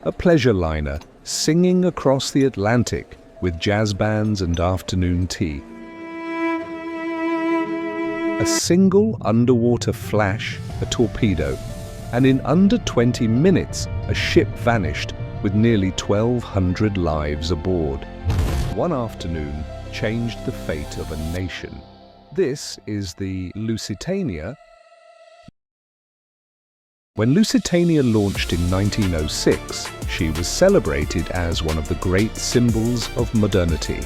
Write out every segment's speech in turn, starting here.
a pleasure liner singing across the Atlantic with jazz bands and afternoon tea. A single underwater flash, a torpedo, and in under 20 minutes, a ship vanished with nearly 1,200 lives aboard. One afternoon changed the fate of a nation. This is the Lusitania. When Lusitania launched in 1906, she was celebrated as one of the great symbols of modernity.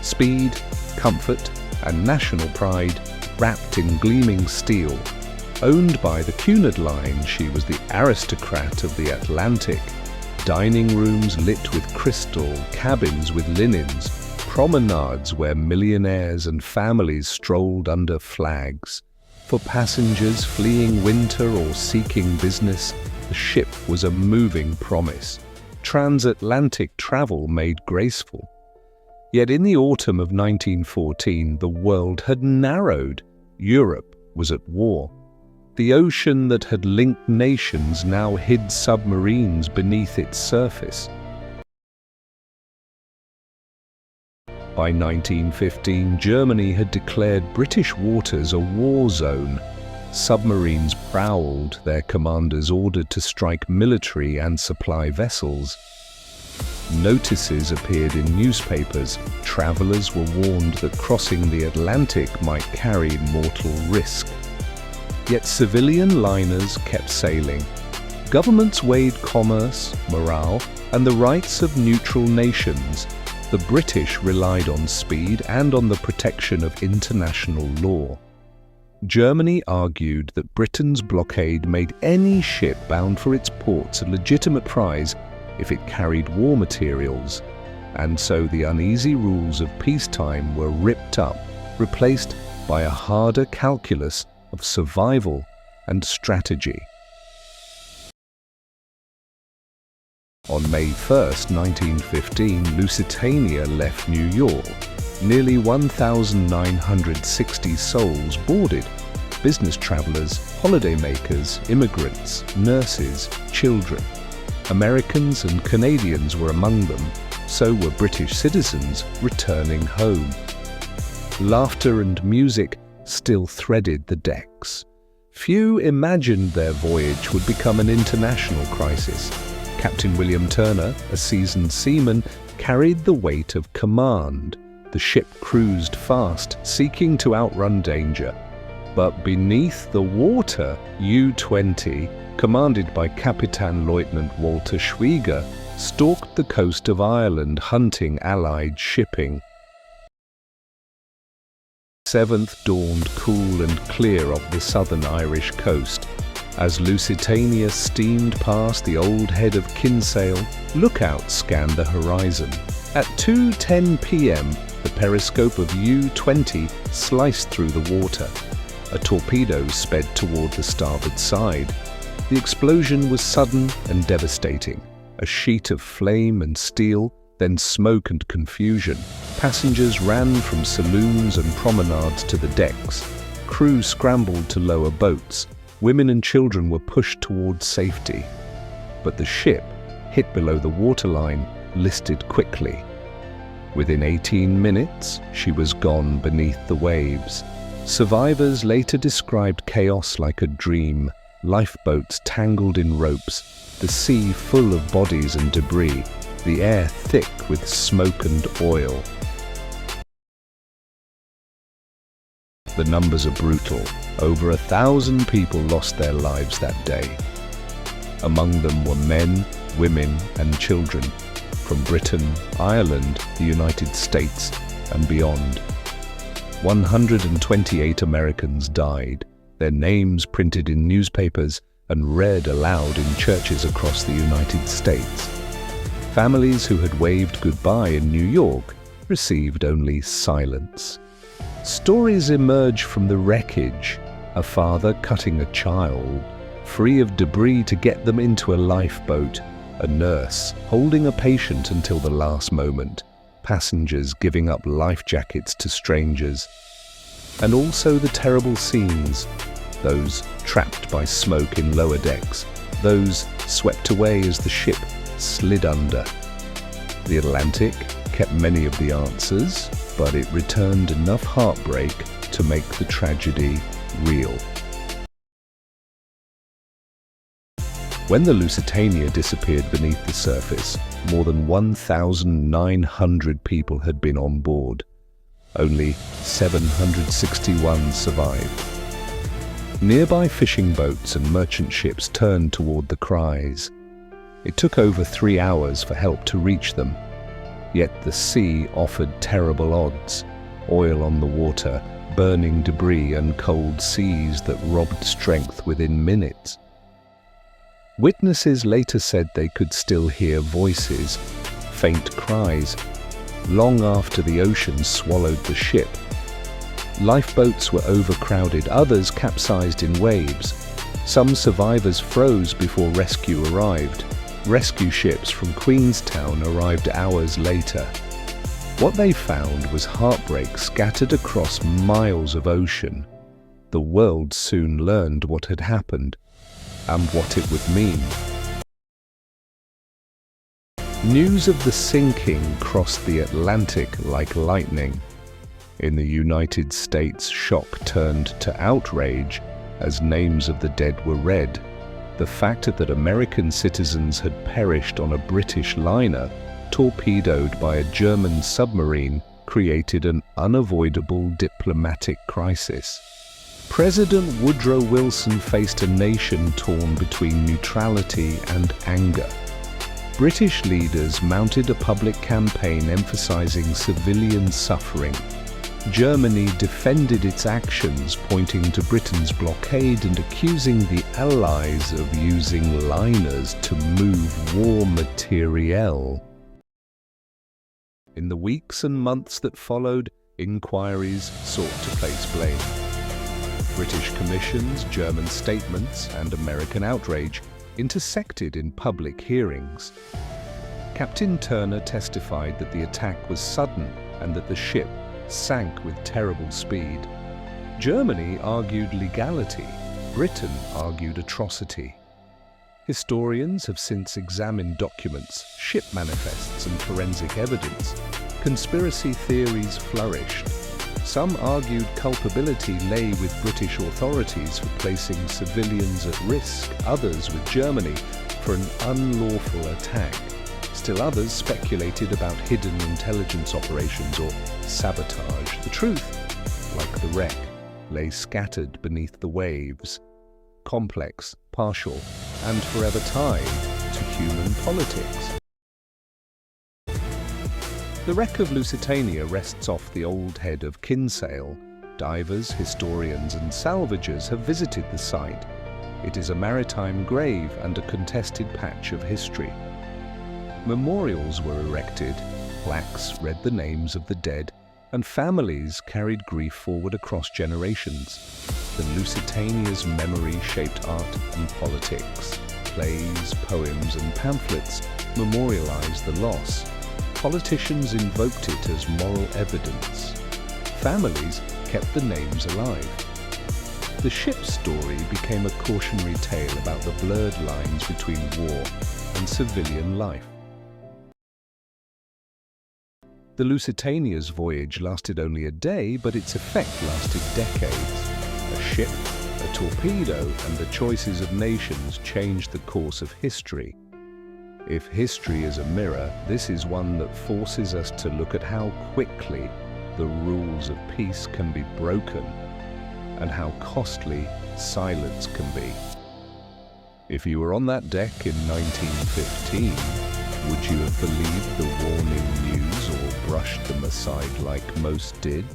Speed, comfort, and national pride wrapped in gleaming steel. Owned by the Cunard Line, she was the aristocrat of the Atlantic. Dining rooms lit with crystal, cabins with linens, promenades where millionaires and families strolled under flags. For passengers fleeing winter or seeking business, the ship was a moving promise. Transatlantic travel made graceful. Yet in the autumn of 1914, the world had narrowed. Europe was at war. The ocean that had linked nations now hid submarines beneath its surface. By 1915, Germany had declared British waters a war zone. Submarines prowled, their commanders ordered to strike military and supply vessels. Notices appeared in newspapers. Travelers were warned that crossing the Atlantic might carry mortal risk. Yet civilian liners kept sailing. Governments weighed commerce, morale, and the rights of neutral nations. The British relied on speed and on the protection of international law. Germany argued that Britain's blockade made any ship bound for its ports a legitimate prize if it carried war materials, and so the uneasy rules of peacetime were ripped up, replaced by a harder calculus of survival and strategy. On May 1, 1915, Lusitania left New York. Nearly 1,960 souls boarded. Business travelers, holidaymakers, immigrants, nurses, children. Americans and Canadians were among them. So were British citizens returning home. Laughter and music still threaded the decks. Few imagined their voyage would become an international crisis. Captain William Turner, a seasoned seaman, carried the weight of command. The ship cruised fast, seeking to outrun danger. But beneath the water, U-20, commanded by Captain Lieutenant Walter Schwieger, stalked the coast of Ireland hunting Allied shipping. 7th dawned cool and clear off the southern Irish coast. As Lusitania steamed past the old head of Kinsale, lookouts scanned the horizon. At 2:10 p.m., the periscope of U-20 sliced through the water. A torpedo sped toward the starboard side. The explosion was sudden and devastating. A sheet of flame and steel, then smoke and confusion. Passengers ran from saloons and promenades to the decks. Crew scrambled to lower boats. Women and children were pushed towards safety. But the ship, hit below the waterline, listed quickly. Within 18 minutes, she was gone beneath the waves. Survivors later described chaos like a dream. Lifeboats tangled in ropes, the sea full of bodies and debris, the air thick with smoke and oil. The numbers are brutal. Over 1,000 people lost their lives that day. Among them were men, women, and children from Britain, Ireland, the United States, and beyond. 128 Americans died, their names printed in newspapers and read aloud in churches across the United States. Families who had waved goodbye in New York received only silence. Stories emerge from the wreckage. A father cutting a child, free of debris to get them into a lifeboat. A nurse holding a patient until the last moment. Passengers giving up life jackets to strangers. And also the terrible scenes. Those trapped by smoke in lower decks. Those swept away as the ship slid under. The Atlantic kept many of the answers, but it returned enough heartbreak to make the tragedy real. When the Lusitania disappeared beneath the surface, more than 1,900 people had been on board. Only 761 survived. Nearby fishing boats and merchant ships turned toward the cries. It took over 3 hours for help to reach them. Yet the sea offered terrible odds: oil on the water, burning debris, and cold seas that robbed strength within minutes. Witnesses later said they could still hear voices, faint cries, long after the ocean swallowed the ship. Lifeboats were overcrowded, others capsized in waves. Some survivors froze before rescue arrived. Rescue ships from Queenstown arrived hours later. What they found was heartbreak scattered across miles of ocean. The world soon learned what had happened and what it would mean. News of the sinking crossed the Atlantic like lightning. In the United States, shock turned to outrage as names of the dead were read. The fact that American citizens had perished on a British liner, torpedoed by a German submarine, created an unavoidable diplomatic crisis. President Woodrow Wilson faced a nation torn between neutrality and anger. British leaders mounted a public campaign emphasizing civilian suffering. Germany defended its actions, pointing to Britain's blockade and accusing the Allies of using liners to move war materiel. In the weeks and months that followed, inquiries sought to place blame. British commissions, German statements, and American outrage intersected in public hearings. Captain Turner testified that the attack was sudden and that the ship sank with terrible speed. Germany argued legality. Britain argued atrocity. Historians have since examined documents, ship manifests, and forensic evidence. Conspiracy theories flourished. Some argued culpability lay with British authorities for placing civilians at risk, others with Germany for an unlawful attack. Still others speculated about hidden intelligence operations or sabotage. The truth, like the wreck, lay scattered beneath the waves, complex, partial, and forever tied to human politics. The wreck of Lusitania rests off the old head of Kinsale. Divers, historians, and salvagers have visited the site. It is a maritime grave and a contested patch of history. Memorials were erected, plaques read the names of the dead, and families carried grief forward across generations. The Lusitania's memory shaped art and politics. Plays, poems, and pamphlets memorialized the loss. Politicians invoked it as moral evidence. Families kept the names alive. The ship's story became a cautionary tale about the blurred lines between war and civilian life. The Lusitania's voyage lasted only a day, but its effect lasted decades. A ship, a torpedo, and the choices of nations changed the course of history. If history is a mirror, this is one that forces us to look at how quickly the rules of peace can be broken and how costly silence can be. If you were on that deck in 1915, would you have believed the warning news or brushed them aside like most did?